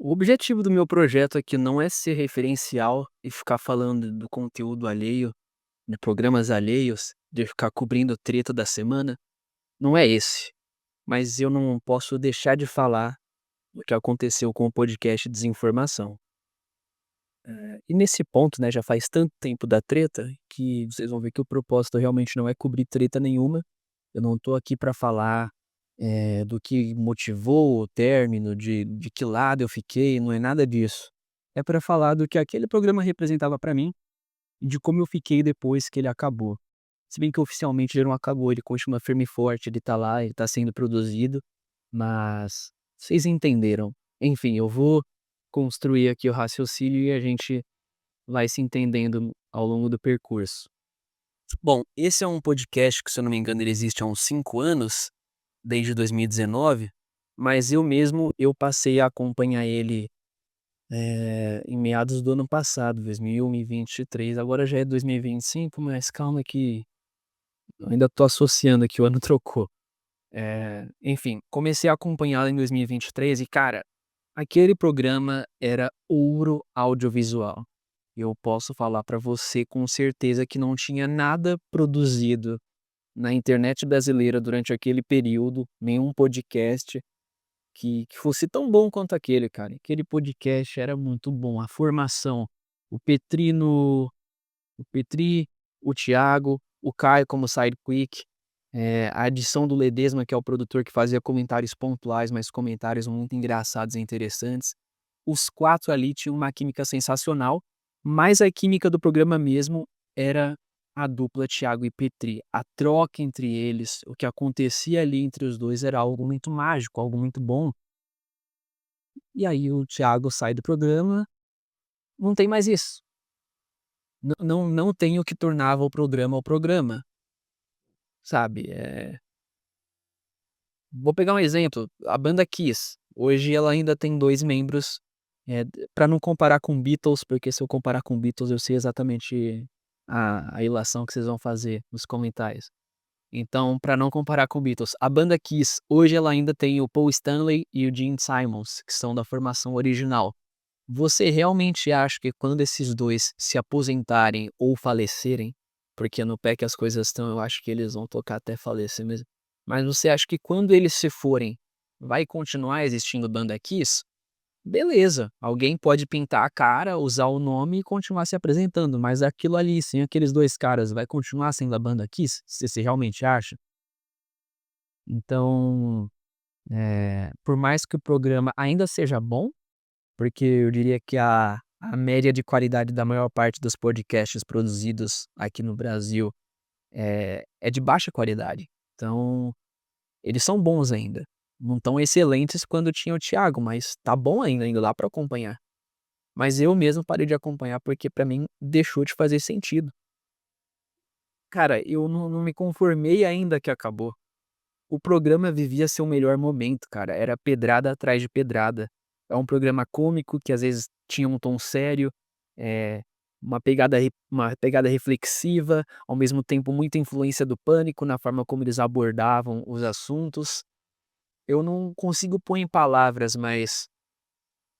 O objetivo do meu projeto aqui não é ser referencial e ficar falando do conteúdo alheio, de programas alheios, de ficar cobrindo treta da semana, não é esse. Mas eu não posso deixar de falar o que aconteceu com o podcast Desinformação. E nesse ponto, né, já faz tanto tempo da treta que vocês vão ver que o propósito realmente não é cobrir treta nenhuma. Eu não tô aqui pra falar, do que motivou o término, de que lado eu fiquei, não é nada disso. É pra falar do que aquele programa representava pra mim e de como eu fiquei depois que ele acabou. Se bem que oficialmente ele não acabou, ele continua firme e forte, ele tá lá, ele tá sendo produzido, mas vocês entenderam. Enfim, eu vou construir aqui o raciocínio e a gente vai se entendendo ao longo do percurso. Bom, esse é um podcast que, se eu não me engano, ele existe há uns 5 anos, desde 2019, mas eu mesmo, eu passei a acompanhar ele, em meados do ano passado, 2023, agora já é 2025, mas calma que eu ainda tô associando aqui, o ano trocou. Enfim, comecei a acompanhá-lo em 2023 e, cara, aquele programa era ouro audiovisual. Eu posso falar pra você com certeza que não tinha nada produzido na internet brasileira durante aquele período, nenhum podcast que fosse tão bom quanto aquele, cara. Aquele podcast era muito bom, a formação, o Petri no o Petri, o Thiago, o Caio como sidekick, a adição do Ledesma, que é o produtor que fazia comentários pontuais, mas comentários muito engraçados e interessantes. Os 4 ali tinham uma química sensacional, mas a química do programa mesmo era a dupla Thiago e Petri. A troca entre eles, o que acontecia ali entre os 2 era algo muito mágico, algo muito bom. E aí o Thiago sai do programa, não tem mais isso. Não tem o que tornava o programa, sabe. Vou pegar um exemplo, a banda Kiss, hoje ela ainda tem 2 membros, pra não comparar com Beatles, porque se eu comparar com Beatles eu sei exatamente a ilação que vocês vão fazer nos comentários. Então, pra não comparar com Beatles, a banda Kiss, hoje ela ainda tem o Paul Stanley e o Gene Simmons, que são da formação original. Você realmente acha que quando esses 2 se aposentarem ou falecerem, porque no pé que as coisas estão, eu acho que eles vão tocar até falecer mesmo, mas você acha que quando eles se forem, vai continuar existindo banda Kiss? Beleza, alguém pode pintar a cara, usar o nome e continuar se apresentando, mas aquilo ali, sem aqueles 2 caras, vai continuar sendo a banda Kiss? Você realmente acha? Então, por mais que o programa ainda seja bom, porque eu diria que a média de qualidade da maior parte dos podcasts produzidos aqui no Brasil é de baixa qualidade. Então, eles são bons ainda. Não tão excelentes quando tinha o Thiago, mas tá bom ainda dá pra acompanhar. Mas eu mesmo parei de acompanhar, porque pra mim deixou de fazer sentido. Cara, eu não me conformei ainda que acabou. O programa vivia seu melhor momento, cara, era pedrada atrás de pedrada. É um programa cômico que às vezes tinha um tom sério, eh, uma pegada reflexiva, ao mesmo tempo muita influência do Pânico na forma como eles abordavam os assuntos. Eu não consigo pôr em palavras, mas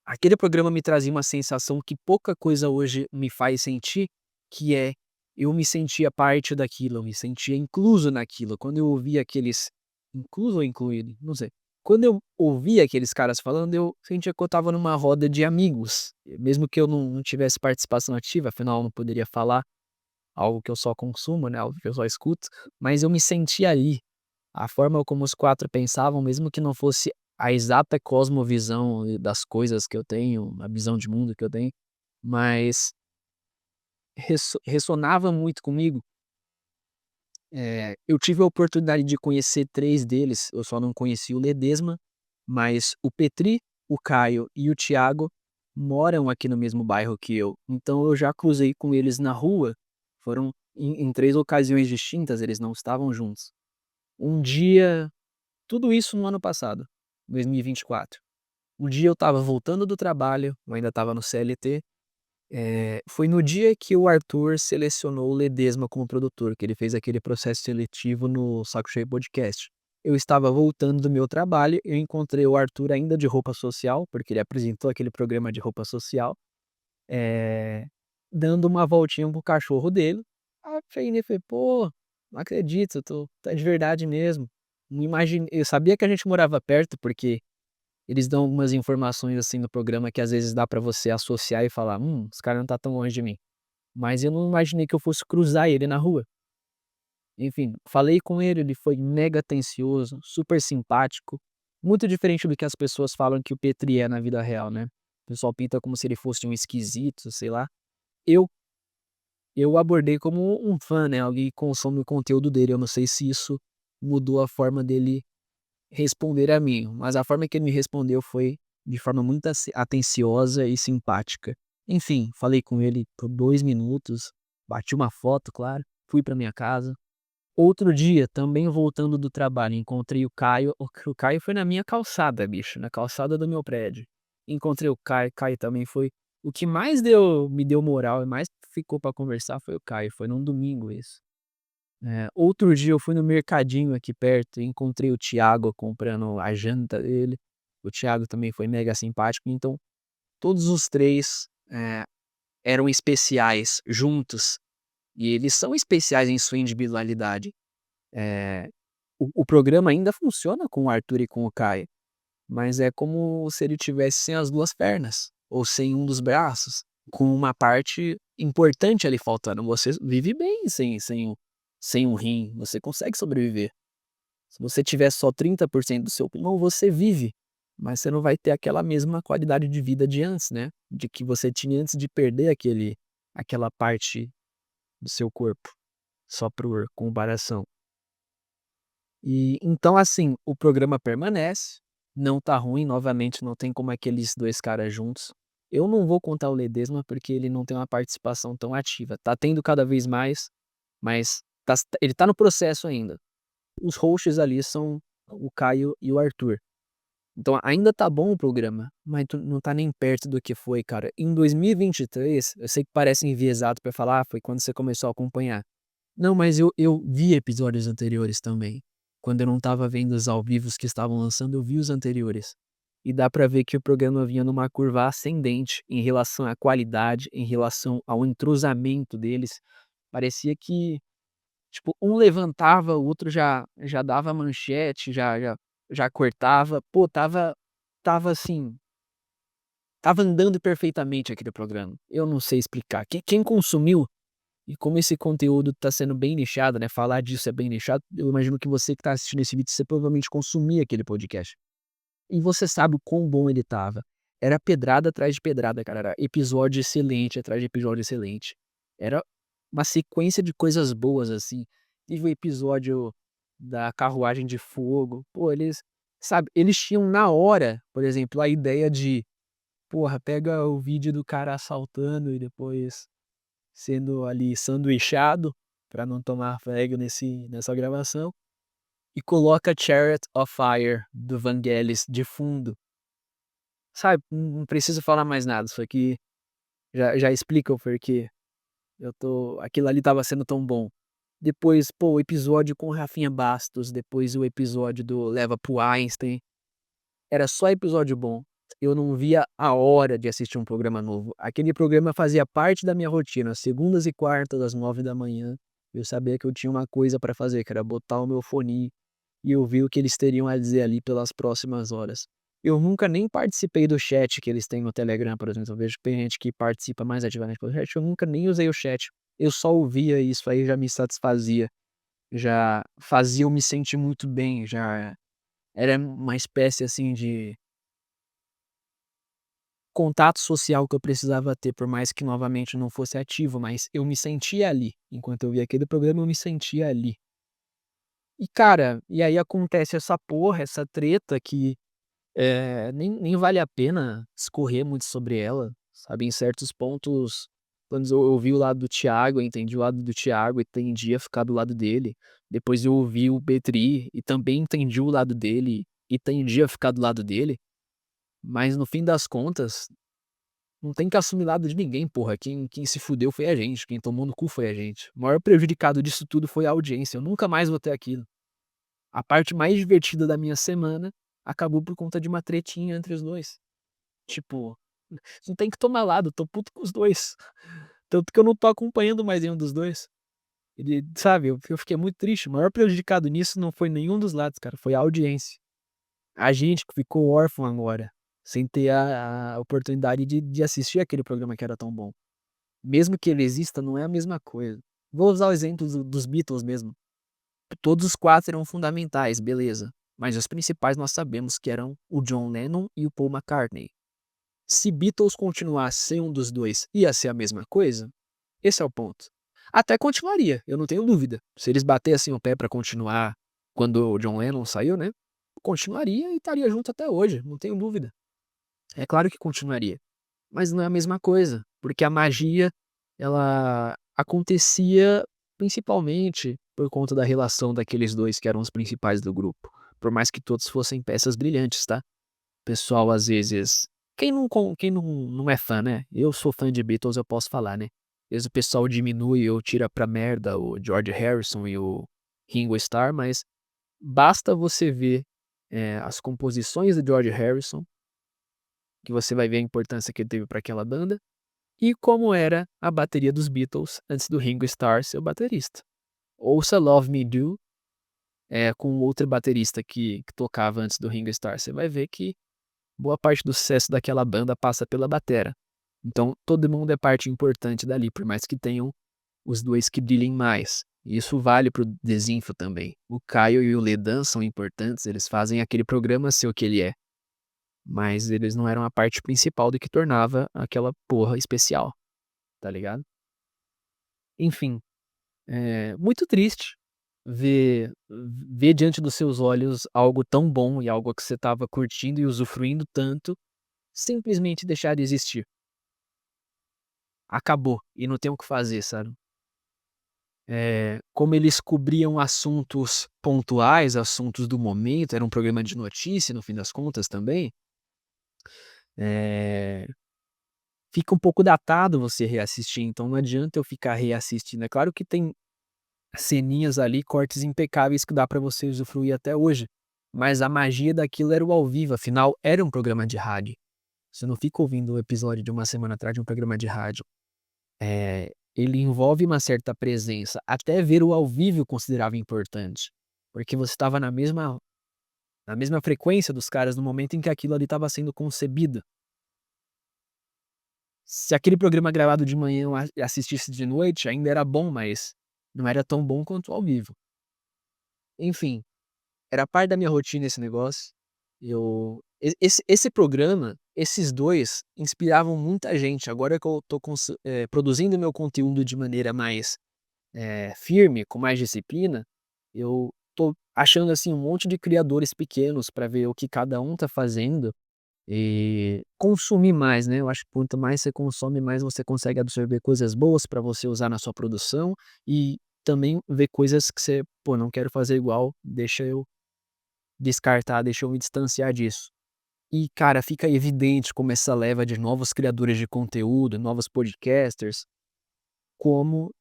aquele programa me trazia uma sensação que pouca coisa hoje me faz sentir, que é, eu me sentia parte daquilo, eu me sentia incluso naquilo. Quando eu ouvia aqueles incluso ou incluído? Não sei. Quando eu ouvia aqueles caras falando, eu sentia que eu estava numa roda de amigos, mesmo que eu não tivesse participação ativa, afinal eu não poderia falar algo que eu só consumo, né, algo que eu só escuto, mas eu me sentia ali. A forma como os 4 pensavam, mesmo que não fosse a exata cosmovisão das coisas que eu tenho, a visão de mundo que eu tenho, mas ressonava muito comigo. Eu tive a oportunidade de conhecer 3 deles, eu só não conheci o Ledesma, mas o Petri, o Caio e o Thiago moram aqui no mesmo bairro que eu, então eu já cruzei com eles na rua, foram em 3 ocasiões distintas, eles não estavam juntos. Um dia Tudo isso no ano passado, 2024. Um dia eu estava voltando do trabalho, eu ainda estava no CLT, foi no dia que o Arthur selecionou o Ledesma como produtor, que ele fez aquele processo seletivo no Saco Cheio Podcast. eu estava voltando do meu trabalho, eu encontrei o Arthur ainda de roupa social, porque ele apresentou aquele programa de roupa social, eh, dando uma voltinha com o cachorro dele. Aí eu cheguei nele e falei: "Pô, não acredito, tu é de verdade mesmo". Não imagine eu sabia que a gente morava perto, porque eles dão algumas informações, assim, no programa que às vezes dá pra você associar e falar: os cara não tá tão longe de mim". Mas eu não imaginei que eu fosse cruzar ele na rua. Enfim, falei com ele, ele foi mega atencioso, super simpático, muito diferente do que as pessoas falam que o Petri é na vida real, né. O pessoal pinta como se ele fosse um esquisito, sei lá. Eu eu abordei como um fã, né, alguém que consome o conteúdo dele, eu não sei se isso mudou a forma dele responder a mim, mas a forma que ele me respondeu foi de forma muito atenciosa e simpática. Enfim, falei com ele por 2 minutos, bati uma foto, claro, fui pra minha casa. Outro dia, também voltando do trabalho, encontrei o Caio. O Caio foi na minha calçada, bicho, na calçada do meu prédio. Encontrei o Caio, Caio também foi o que mais me deu moral e mais ficou pra conversar foi o Caio, foi num domingo isso. Outro dia eu fui no mercadinho aqui perto e encontrei o Thiago comprando a janta dele. O Thiago também foi mega simpático, então todos os 3 eram especiais juntos, e eles são especiais em sua individualidade. Eh, o programa ainda funciona com o Arthur e com o Caio, mas é como se ele tivesse sem as 2 pernas, ou sem um dos braços, com uma parte importante ali faltando. Você vive bem sem um rim, você consegue sobreviver. Se você tiver só 30% do seu pulmão, você vive, mas você não vai ter aquela mesma qualidade de vida de antes, né, de que você tinha antes de perder aquela parte do seu corpo, só por comparação. E então, assim, o programa permanece, não tá ruim, novamente não tem como aqueles 2 caras juntos. Eu não vou contar o Ledesma, porque ele não tem uma participação tão ativa, tá tendo cada vez mais, mas ele tá no processo ainda. Os hosts ali são o Caio e o Arthur. Então ainda tá bom o programa, mas não tá nem perto do que foi, cara. Em 2023, eu sei que parece enviesado pra falar: foi quando você começou a acompanhar". Não, mas eu vi episódios anteriores também. Quando eu não estava vendo os ao vivos que estavam lançando, eu vi os anteriores. E dá pra ver que o programa vinha numa curva ascendente em relação à qualidade, em relação ao entrosamento deles. Parecia que, tipo, um levantava, o outro já dava manchete, já cortava. Pô, tava assim, tava andando perfeitamente aquele programa. Eu não sei explicar. Quem consumiu e como esse conteúdo tá sendo bem nichado, né, falar disso é bem nichado, eu imagino que você que tá assistindo esse vídeo, você provavelmente consumia aquele podcast. E você sabe o quão bom ele estava. Era pedrada atrás de pedrada, cara, era episódio excelente atrás de episódio excelente. Era uma sequência de coisas boas, assim. Teve o episódio da carruagem de fogo, pô, eles tinham na hora, por exemplo, a ideia de: "Porra, pega o vídeo do cara assaltando e depois sendo ali sanduichado, pra não tomar prego nessa gravação, e coloca Chariot of Fire, do Vangelis, de fundo. Sabe, não preciso falar mais nada, isso aqui já explica o porquê aquilo ali estava sendo tão bom. Depois, pô, o episódio com o Rafinha Bastos, depois o episódio do Leva pro Einstein, era só episódio bom. Eu não via a hora de assistir um programa novo. Aquele programa fazia parte da minha rotina, segundas e quartas às 9 da manhã. Eu sabia que eu tinha uma coisa pra fazer, que era botar o meu fone e ouvir o que eles teriam a dizer ali pelas próximas horas. Eu nunca nem participei do chat que eles têm no Telegram, por exemplo. Eu vejo que tem gente que participa mais ativamente pelo chat, eu nunca nem usei o chat. Eu só ouvia e isso aí já me satisfazia, já fazia eu me sentir muito bem, já era uma espécie, assim, de contato social que eu precisava ter, por mais que novamente não fosse ativo, mas eu me sentia ali. Enquanto eu via aquele programa, eu me sentia ali. E cara, e aí acontece essa porra, essa treta que, nem vale a pena discorrer muito sobre ela, sabe, em certos pontos, quando eu ouvi o lado do Thiago, eu entendi o lado do Thiago e tendi a ficar do lado dele. Depois eu ouvi o Petri e também entendi o lado dele e tendi a ficar do lado dele, mas no fim das contas não tem que assumir lado de ninguém, porra. Quem se fudeu foi a gente, quem tomou no cu foi a gente. O maior prejudicado disso tudo foi a audiência, eu nunca mais vou ter aquilo. A parte mais divertida da minha semana acabou por conta de uma tretinha entre os 2. Tipo, não tem que tomar lado, tô puto com os 2. Tanto que eu não tô acompanhando mais nenhum dos 2. Ele sabe, eu fiquei muito triste, o maior prejudicado nisso não foi nenhum dos lados, cara, foi a audiência. A gente que ficou órfão agora, sem ter a oportunidade de assistir aquele programa que era tão bom. Mesmo que ele exista, não é a mesma coisa. Vou usar o exemplo dos Beatles mesmo. Todos os 4 eram fundamentais, beleza, mas os principais nós sabemos que eram o John Lennon e o Paul McCartney. Se Beatles continuasse sem um dos 2, ia ser a mesma coisa? Esse é o ponto. Até continuaria, eu não tenho dúvida. Se eles batessem o pé pra continuar quando o John Lennon saiu, né, continuaria e estaria junto até hoje, não tenho dúvida. É claro que continuaria, mas não é a mesma coisa, porque a magia, ela acontecia principalmente por conta da relação daqueles 2 que eram os principais do grupo, por mais que todos fossem peças brilhantes, tá. O pessoal às vezes quem não é fã, né, eu sou fã de Beatles, eu posso falar, né. Às vezes o pessoal diminui ou tira pra merda o George Harrison e o Ringo Starr, mas basta você ver, as composições do George Harrison, que você vai ver a importância que ele teve pra aquela banda, e como era a bateria dos Beatles antes do Ringo Starr ser o baterista. Ouça Love Me Do, com outro baterista que tocava antes do Ringo Starr, você vai ver que boa parte do sucesso daquela banda passa pela batera. Então todo mundo é parte importante dali, por mais que tenham os 2 que brilhem mais. E isso vale para o Desinfo também. O Caio e o Ledan são importantes, eles fazem aquele programa ser o que ele é, mas eles não eram a parte principal do que tornava aquela porra especial, tá ligado? Enfim, muito triste ver diante dos seus olhos algo tão bom e algo que você estava curtindo e usufruindo tanto, simplesmente deixar de existir. Acabou, e não tem o que fazer, sabe. Como eles cobriam assuntos pontuais, assuntos do momento, era um programa de notícia no fim das contas também, eh, fica um pouco datado você reassistir, então não adianta eu ficar reassistindo. É claro que tem ceninhas ali, cortes impecáveis que dá pra você usufruir até hoje, mas a magia daquilo era o ao vivo, afinal era um programa de rádio. Você não fica ouvindo o episódio de uma semana atrás de um programa de rádio. Ele envolve uma certa presença, até ver o ao vivo eu considerava importante, porque você estava na mesma frequência dos caras no momento em que aquilo ali estava sendo concebido. Se aquele programa gravado de manhã eu assistisse de noite, ainda era bom, mas não era tão bom quanto ao vivo. Enfim, era parte da minha rotina esse negócio. Esse programa, esses 2 inspiravam muita gente. Agora que eu tô produzindo meu conteúdo de maneira mais, firme, com mais disciplina, eu tô achando, assim, um monte de criadores pequenos para ver o que cada um tá fazendo e consumir mais, né. Eu acho que quanto mais você consome, mais você consegue absorver coisas boas para você usar na sua produção e também ver coisas que você: "Pô, não quero fazer igual, deixa eu descartar, deixa eu me distanciar disso". E, cara, fica evidente como essa leva de novos criadores de conteúdo, novos podcasters, como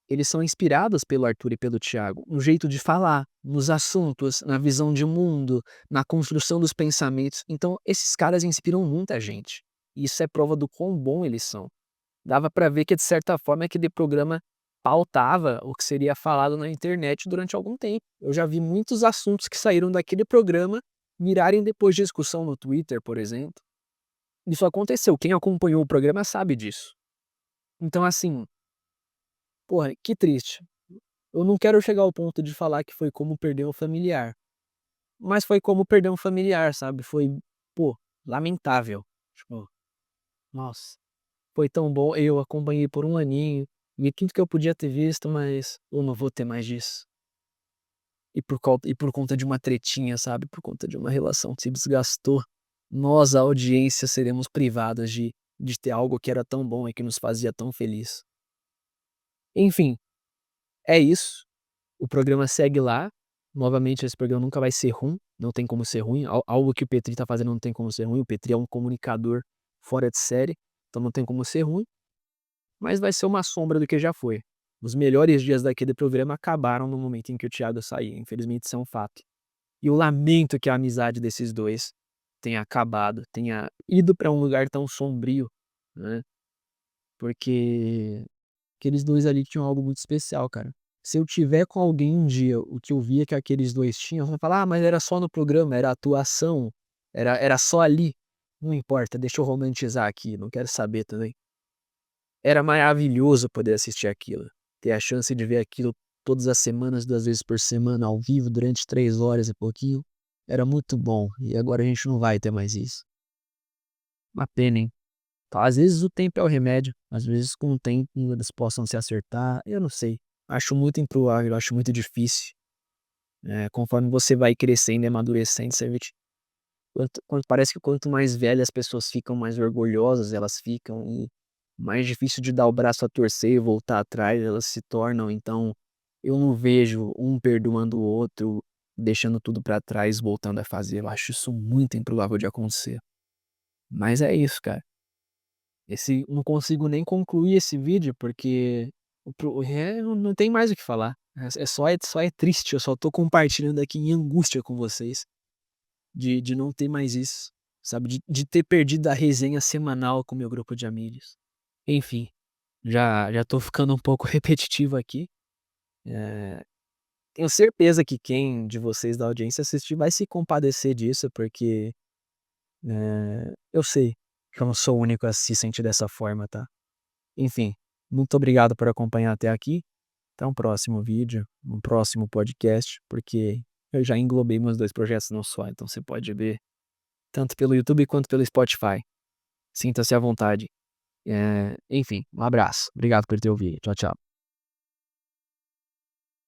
eles são inspirados pelo Arthur e pelo Thiago, no jeito de falar, nos assuntos, na visão de mundo, na construção dos pensamentos. Então, esses caras inspiram muita gente. E isso é prova do quão bom eles são. Dava pra ver que, de certa forma, aquele programa pautava o que seria falado na internet durante algum tempo. Eu já vi muitos assuntos que saíram daquele programa virarem depois de discussão no Twitter, por exemplo. Isso aconteceu, quem acompanhou o programa sabe disso. Então, assim, porra, que triste. Eu não quero chegar ao ponto de falar que foi como perder um familiar, mas foi como perder um familiar, sabe, foi, pô, lamentável. Tipo, nossa, foi tão bom, eu acompanhei por um aninho, e tudo que eu podia ter visto, mas eu não vou ter mais disso. E por conta de uma tretinha, sabe, por conta de uma relação que se desgastou, nós, a audiência, seremos privados de ter algo que era tão bom e que nos fazia tão feliz. Enfim, é isso. O programa segue lá, novamente esse programa nunca vai ser ruim, não tem como ser ruim, algo que o Petri tá fazendo não tem como ser ruim, o Petri é um comunicador fora de série, então não tem como ser ruim, mas vai ser uma sombra do que já foi. Os melhores dias daquele programa acabaram no momento em que o Thiago saiu, infelizmente isso é um fato. E eu lamento que a amizade desses 2 tenha acabado, tenha ido pra um lugar tão sombrio, né, porque aqueles 2 ali tinham algo muito especial, cara. Se eu tiver com alguém um dia, o que eu via que aqueles 2 tinham, vai falar: "Ah, mas era só no programa, era atuação, era só ali". Não importa, deixa eu romantizar aqui, não quero saber também. Era maravilhoso poder assistir aquilo, ter a chance de ver aquilo todas as semanas, 2 vezes por semana, ao vivo, durante 3 horas e pouquinho, era muito bom, e agora a gente não vai ter mais isso. Uma pena, hein. Então, às vezes o tempo é o remédio, às vezes com o tempo eles possam se acertar, eu não sei. Acho muito improvável, acho muito difícil. Conforme você vai crescendo e amadurecendo, você vê que parece que quanto mais velhas as pessoas ficam, mais orgulhosas elas ficam e mais difícil de dar o braço a torcer e voltar atrás elas se tornam, então eu não vejo um perdoando o outro, deixando tudo pra trás, voltando a fazer, eu acho isso muito improvável de acontecer. Mas é isso, cara. Esse não consigo nem concluir esse vídeo, porque não tem mais o que falar. É só triste, eu só tô compartilhando aqui em angústia com vocês, de não ter mais isso, sabe, de ter perdido a resenha semanal com o meu grupo de amigos. Enfim, já tô ficando um pouco repetitivo aqui, eh, tenho certeza que quem de vocês da audiência assistir vai se compadecer disso, porque, eu sei que eu não sou o único a se sentir dessa forma, tá. Enfim, muito obrigado por acompanhar até aqui. Até um próximo vídeo, um próximo podcast, porque eu já englobei meus 2 projetos num só, então você pode ver tanto pelo YouTube quanto pelo Spotify. Sinta-se à vontade. Enfim, um abraço. Obrigado por ter ouvido. Tchau, tchau.